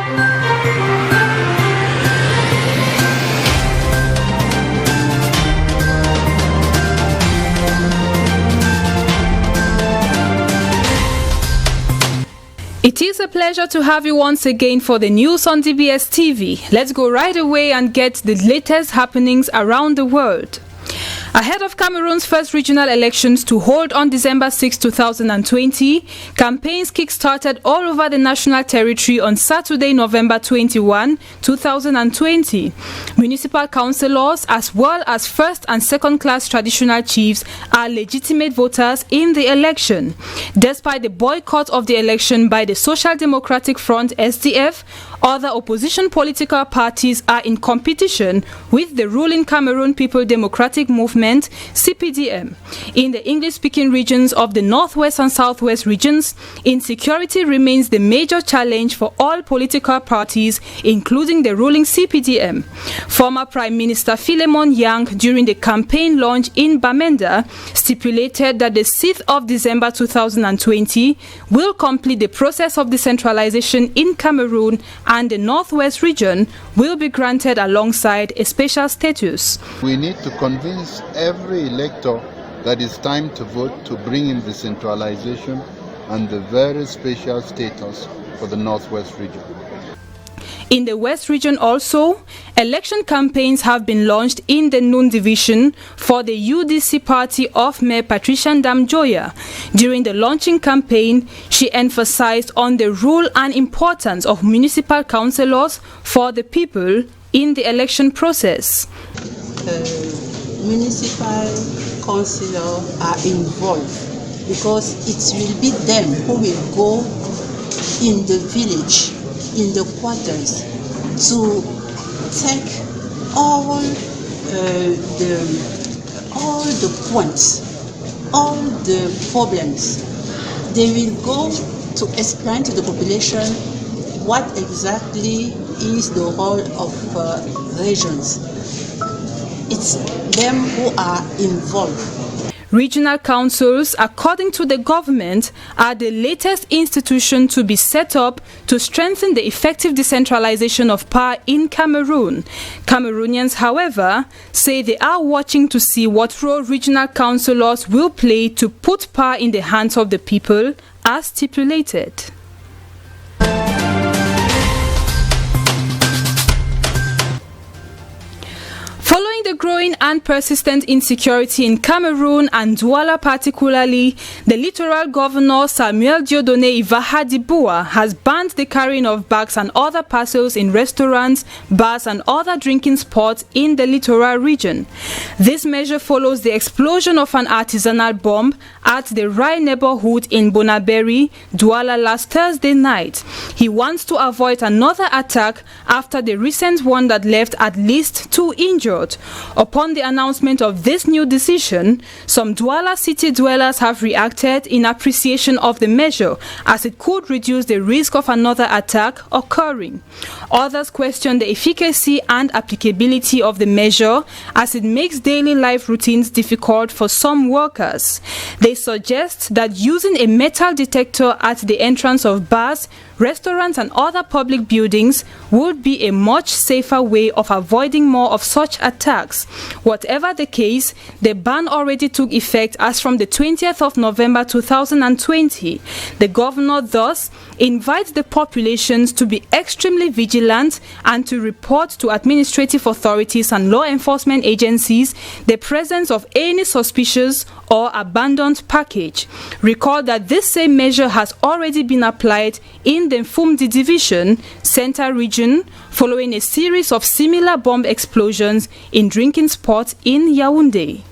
It is a pleasure to have you once again for the news on DBS TV. Let's go right away and get the latest happenings around the world. Ahead of Cameroon's first regional elections to hold on December 6, 2020, campaigns kick-started all over the national territory on Saturday, November 21, 2020. Municipal councillors, as well as first and second-class traditional chiefs, are legitimate voters in the election. Despite the boycott of the election by the Social Democratic Front (SDF), other opposition political parties are in competition with the ruling Cameroon People Democratic Movement (CPDM). In the English-speaking regions of the Northwest and Southwest regions, insecurity remains the major challenge for all political parties, including the ruling CPDM. Former Prime Minister Philemon Yang, during the campaign launch in Bamenda, stipulated that the 6th of December 2020 will complete the process of decentralization in Cameroon, and the Northwest region will be granted alongside a special status. We need to convince every elector that it's time to vote to bring in decentralization and the very special status for the Northwest region. In the West region also, election campaigns have been launched in the Noon division for the UDC party of Mayor Patricia Ndamjoya. During the launching campaign, she emphasized on the role and importance of municipal councillors for the people in the election process. Municipal councillors are involved because it will be them who will go in the village, in the quarters, to take all the points, all the problems. They will go to explain to the population what exactly is the role of regions. It's them who are involved. Regional councils, according to the government, are the latest institution to be set up to strengthen the effective decentralization of power in Cameroon. Cameroonians, however, say they are watching to see what role regional councillors will play to put power in the hands of the people, as stipulated. Following the growing and persistent insecurity in Cameroon and Douala particularly, the littoral governor Samuel Dieudonné Ivahadiboua has banned the carrying of bags and other parcels in restaurants, bars and other drinking spots in the littoral region. This measure follows the explosion of an artisanal bomb at the Rai neighborhood in Bonaberi, Douala last Thursday night. He wants to avoid another attack after the recent one that left at least 2 injured. Upon the announcement of this new decision, some Douala city dwellers have reacted in appreciation of the measure, as it could reduce the risk of another attack occurring. Others question the efficacy and applicability of the measure, as it makes daily life routines difficult for some workers. They suggest that using a metal detector at the entrance of bars, restaurants and other public buildings would be a much safer way of avoiding more of such attacks. Whatever the case, the ban already took effect as from the 20th of November 2020. The governor thus invites the populations to be extremely vigilant and to report to administrative authorities and law enforcement agencies the presence of any suspicious or abandoned package. Recall that this same measure has already been applied in the Mfumdi Division, Center Region, following a series of similar bomb explosions in drinking spots in Yaoundé.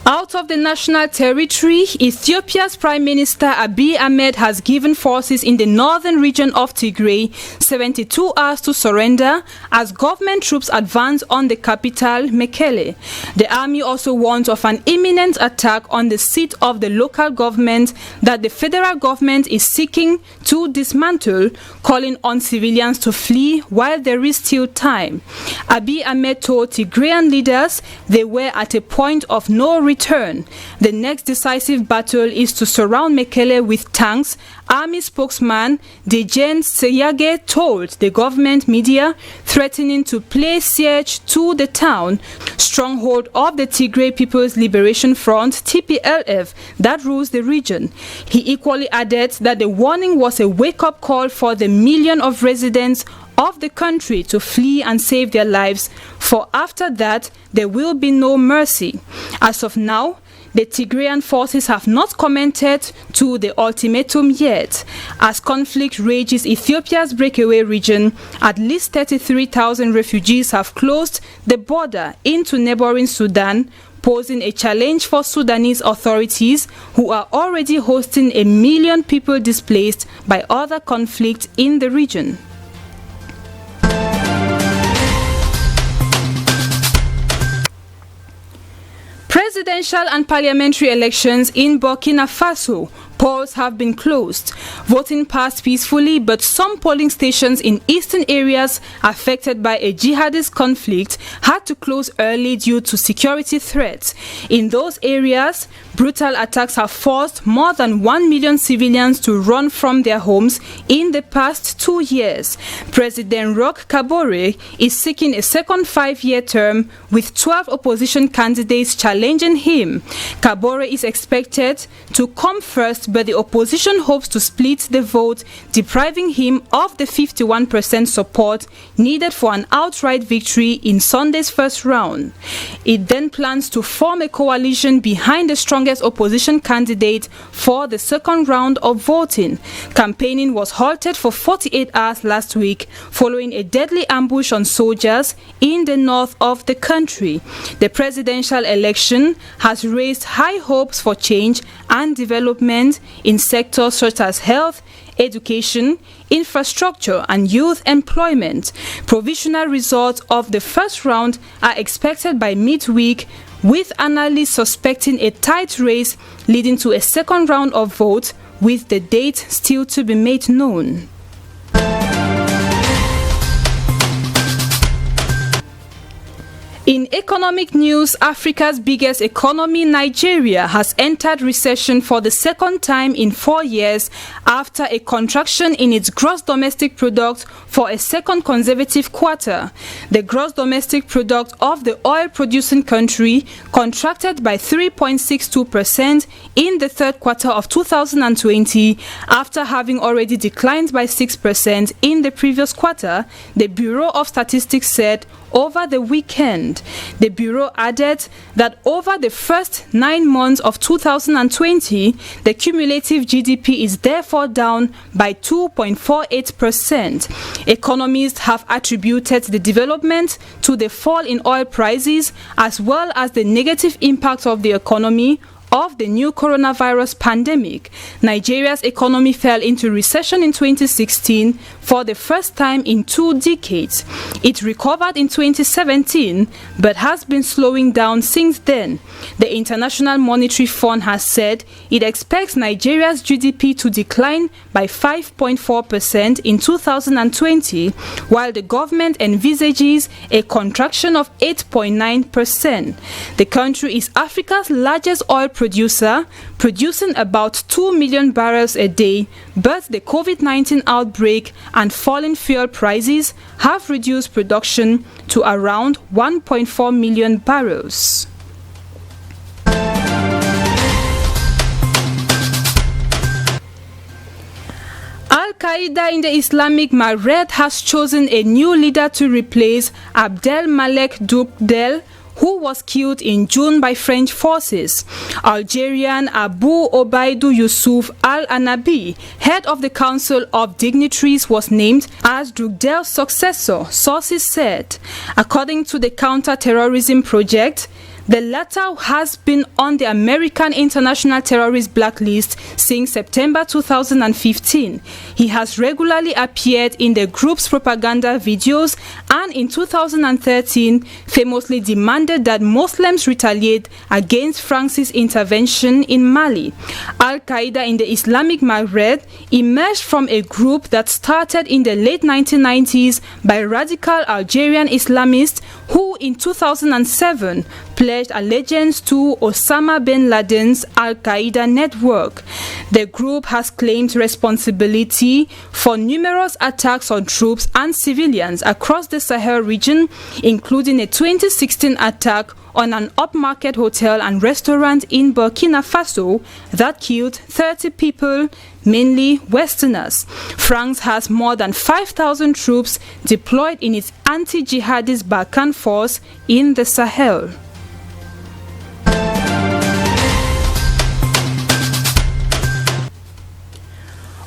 Out of the national territory, Ethiopia's Prime Minister Abiy Ahmed has given forces in the northern region of Tigray 72 hours to surrender as government troops advance on the capital, Mekele. The army also warns of an imminent attack on the seat of the local government that the federal government is seeking to dismantle, calling on civilians to flee while there is still time. Abiy Ahmed told Tigrayan leaders they were at a point of no return return. The next decisive battle is to surround Mekele with tanks, army spokesman Dejen Seyage told the government media, threatening to place siege to the town, stronghold of the Tigray People's Liberation Front (TPLF) that rules the region. He equally added that the warning was a wake-up call for the million of residents of the country to flee and save their lives, for after that there will be no mercy. As of now, the Tigrayan forces have not commented to the ultimatum yet. As conflict rages Ethiopia's breakaway region, at least 33,000 refugees have closed the border into neighboring Sudan, posing a challenge for Sudanese authorities, who are already hosting 1 million people displaced by other conflicts in the region. Presidential and parliamentary elections in Burkina Faso. Polls have been closed. Voting passed peacefully, but some polling stations in eastern areas affected by a jihadist conflict had to close early due to security threats. In those areas, brutal attacks have forced more than 1 million civilians to run from their homes in the past 2 years. President Roch Kabore is seeking a second 5-year term, with 12 opposition candidates challenging him. Kabore is expected to come first, but the opposition hopes to split the vote, depriving him of the 51% support needed for an outright victory in Sunday's first round. It then plans to form a coalition behind the strongest opposition candidate for the second round of voting. Campaigning was halted for 48 hours last week following a deadly ambush on soldiers in the north of the country. The presidential election has raised high hopes for change and development in sectors such as health, education, infrastructure, and youth employment. Provisional results of the first round are expected by midweek, with analysts suspecting a tight race leading to a second round of votes, with the date still to be made known. In economic news, Africa's biggest economy, Nigeria, has entered recession for the second time in 4 years after a contraction in its gross domestic product for a second consecutive quarter. The gross domestic product of the oil-producing country contracted by 3.62% in the third quarter of 2020 after having already declined by 6% in the previous quarter, the Bureau of Statistics said over the weekend. The Bureau added that over the first 9 months of 2020, the cumulative GDP is therefore down by 2.48%. Economists have attributed the development to the fall in oil prices, as well as the negative impact of the economy of the new coronavirus pandemic. Nigeria's economy fell into recession in 2016 for the first time in 2 decades. It recovered in 2017 but has been slowing down since then. The International Monetary Fund has said it expects Nigeria's GDP to decline by 5.4% in 2020, while the government envisages a contraction of 8.9%. The country is Africa's largest oil producer, producing about 2 million barrels a day, but the COVID-19 outbreak and falling fuel prices have reduced production to around 1.4 million barrels. Al-Qaeda in the Islamic Maghreb has chosen a new leader to replace Abdelmalek Dukdel, who was killed in June by French forces. Algerian Abu Obaidu Yusuf Al-Anabi, head of the Council of Dignitaries, was named as Dukdel's successor, sources said. According to the Counter-Terrorism Project, the latter has been on the American International Terrorist Blacklist since September 2015. He has regularly appeared in the group's propaganda videos and in 2013 famously demanded that Muslims retaliate against France's intervention in Mali. Al-Qaeda in the Islamic Maghreb emerged from a group that started in the late 1990s by radical Algerian Islamists who in 2007 pledged allegiance to Osama bin Laden's Al-Qaeda network. The group has claimed responsibility for numerous attacks on troops and civilians across the Sahel region, including a 2016 attack on an upmarket hotel and restaurant in Burkina Faso that killed 30 people, mainly Westerners. France has more than 5,000 troops deployed in its anti-jihadist Barkhane force in the Sahel.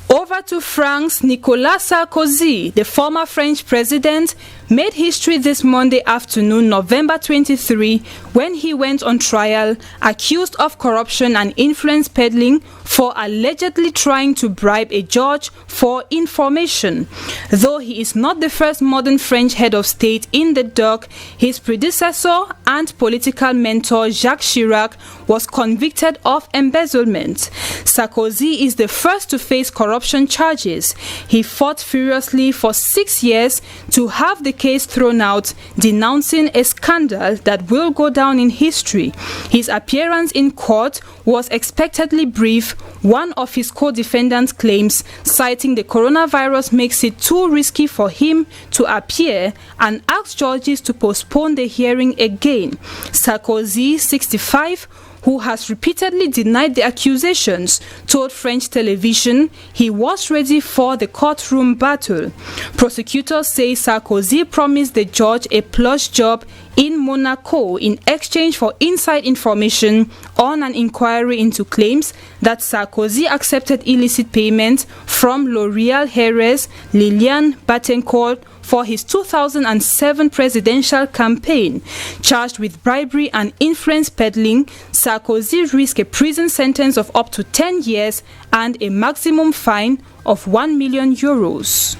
Over to France, Nicolas Sarkozy, the former French president, made history this Monday afternoon, November 23, when he went on trial, accused of corruption and influence peddling for allegedly trying to bribe a judge for information. Though he is not the first modern French head of state in the dock, his predecessor and political mentor Jacques Chirac was convicted of embezzlement. Sarkozy is the first to face corruption charges. He fought furiously for 6 years to have the case thrown out, denouncing a scandal that will go down in history. His appearance in court was expectedly brief. One of his co-defendants claims, citing the coronavirus makes it too risky for him to appear, and asked judges to postpone the hearing again. Sarkozy, 65, who has repeatedly denied the accusations, told French television he was ready for the courtroom battle. Prosecutors say Sarkozy promised the judge a plush job in Monaco in exchange for inside information on an inquiry into claims that Sarkozy accepted illicit payments from L'Oréal heiress Liliane Bettencourt for his 2007 presidential campaign. Charged with bribery and influence peddling, Sarkozy risked a prison sentence of up to 10 years and a maximum fine of 1 million euros.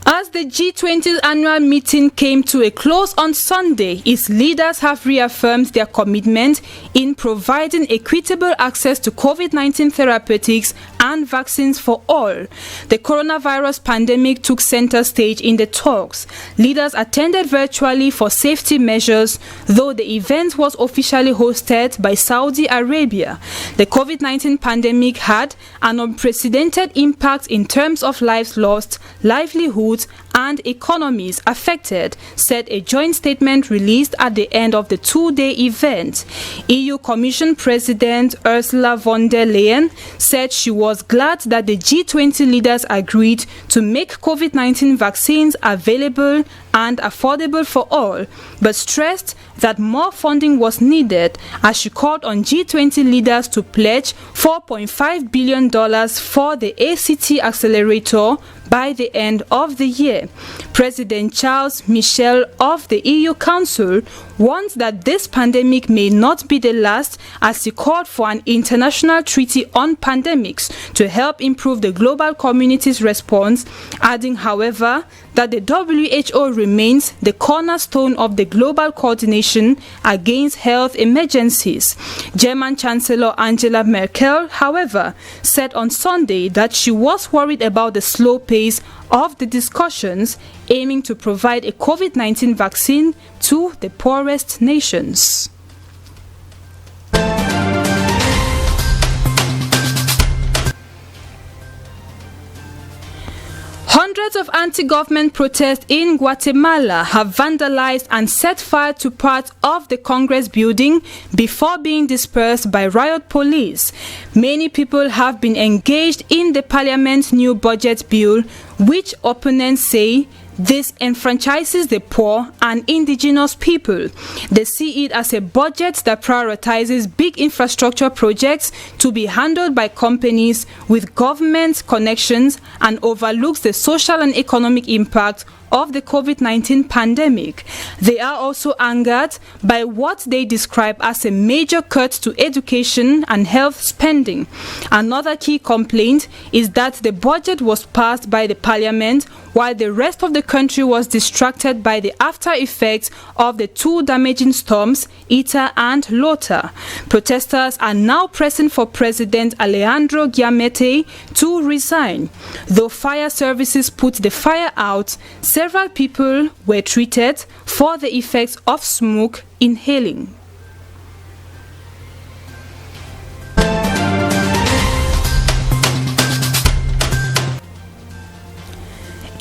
As the G20 annual meeting came to a close on Sunday, its leaders have reaffirmed their commitment in providing equitable access to COVID-19 therapeutics and vaccines for all. The coronavirus pandemic took center stage in the talks. Leaders attended virtually for safety measures, though the event was officially hosted by Saudi Arabia. The COVID-19 pandemic had an unprecedented impact in terms of lives lost, livelihoods, and economies affected, said a joint statement released at the end of the two-day event. EU Commission President Ursula von der Leyen said she was glad that the G20 leaders agreed to make COVID-19 vaccines available and affordable for all, but stressed that more funding was needed, as she called on G20 leaders to pledge $4.5 billion for the ACT accelerator by the end of the year. President Charles Michel of the EU Council warns that this pandemic may not be the last, as he called for an international treaty on pandemics to help improve the global community's response, adding, however, that the WHO remains the cornerstone of the global coordination against health emergencies. German Chancellor Angela Merkel, however, said on Sunday that she was worried about the slow pace of the discussions aiming to provide a COVID-19 vaccine to the poorest nations. Hundreds of anti-government protests in Guatemala have vandalized and set fire to parts of the Congress building before being dispersed by riot police. Many people have been engaged in the parliament's new budget bill, which opponents say this enfranchises the poor and indigenous people. They see it as a budget that prioritizes big infrastructure projects to be handled by companies with government connections and overlooks the social and economic impact of the COVID-19 pandemic. They are also angered by what they describe as a major cut to education and health spending. Another key complaint is that the budget was passed by the parliament while the rest of the country was distracted by the after effects of the two damaging storms, Eta and Lota. Protesters are now pressing for President Alejandro Giammattei to resign. Though fire services put the fire out, several people were treated for the effects of smoke inhaling.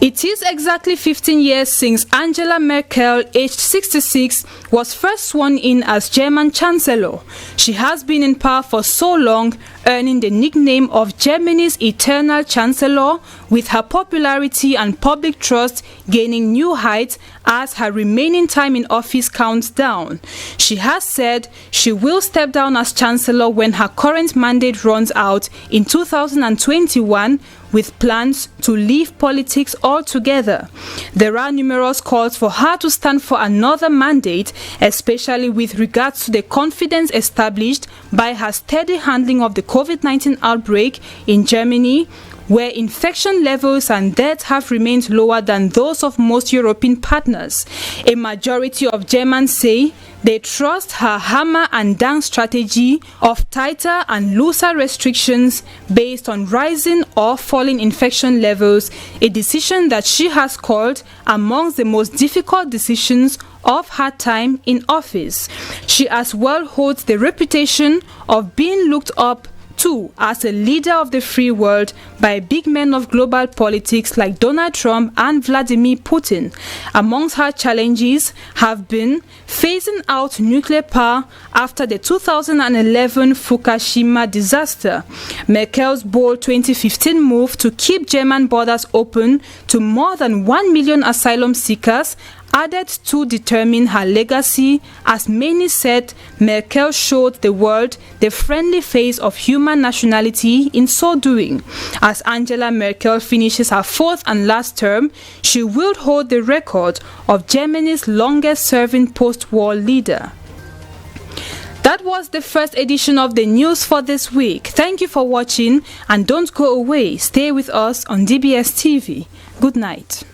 It is exactly 15 years since Angela Merkel, aged 66, was first sworn in as German Chancellor. She has been in power for so long, earning the nickname of Germany's Eternal Chancellor, with her popularity and public trust gaining new heights as her remaining time in office counts down. She has said she will step down as Chancellor when her current mandate runs out in 2021, with plans to leave politics altogether. There are numerous calls for her to stand for another mandate, especially with regards to the confidence established by her steady handling of the COVID-19 outbreak in Germany, where infection levels and deaths have remained lower than those of most European partners. A majority of Germans say they trust her hammer and down strategy of tighter and looser restrictions based on rising or falling infection levels, a decision that she has called amongst the most difficult decisions of her time in office. She as well holds the reputation of being looked up to as a leader of the free world by big men of global politics like Donald Trump and Vladimir Putin. Amongst her challenges have been phasing out nuclear power after the 2011 Fukushima disaster, Merkel's bold 2015 move to keep German borders open to more than 1 million asylum seekers, added to determine her legacy, as many said Merkel showed the world the friendly face of human nationality in so doing. As Angela Merkel finishes her fourth and last term, she will hold the record of Germany's longest-serving post-war leader. That was the first edition of the news for this week. Thank you for watching, and don't go away. Stay with us on DBS TV. Good night.